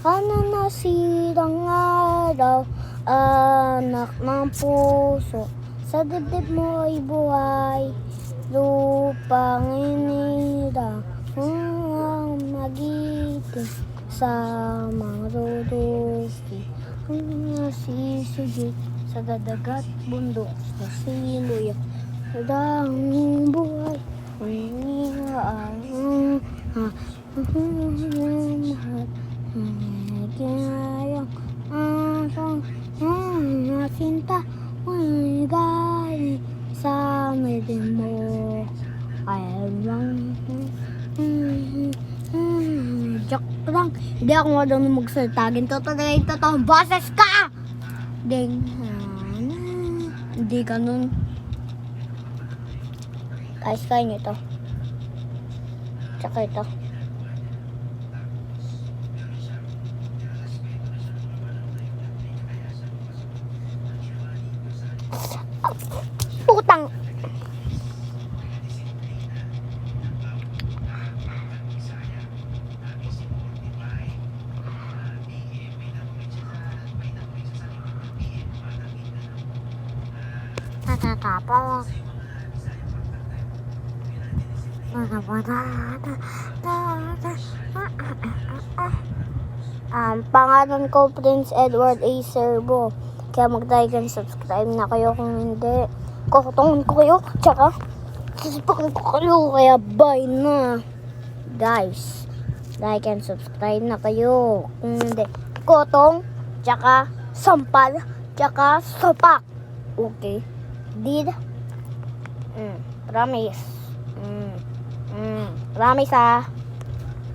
Ano nasirang araw, anak ng puso, sa dibdib mo ay buhay, lupang inira, ang magiting sa maruruski, ang nasisigit sa dadagat bundok, sa siluya, sa daming buhay, ang iniaan, kinayang asang nasinta may galing sa midin mo ay lang joke lang, hindi ako marunong magsalita, ginto talaga yung totoong boses ka ding hindi ganun guys, kaya nyo ito tsaka ito putang natatapos pangalan ko Prince Edward A. Serbo, kaya mag-like and subscribe na kayo, kung hindi kukutungan ko kayo tsaka sisipakan ko kayo, kaya bye na guys, like and subscribe na kayo, kung hindi kutong tsaka sampal tsaka sopak, okay did promise promise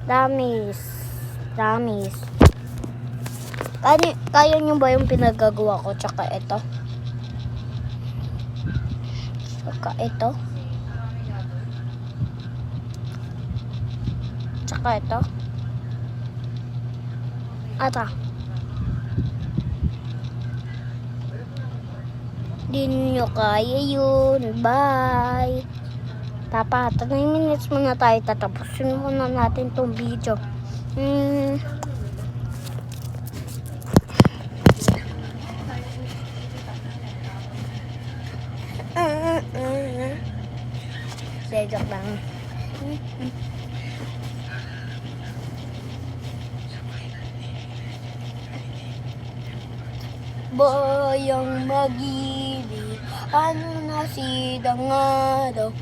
promise kaya nyo ba yung pinagagawa ko tsaka ito tsaka ito ata di nyo kaya yun, bye. Dapat 9 minutes muna tayo, tatapusin muna natin tong video. Joke lang. Bayang magili, ano na sidang araw.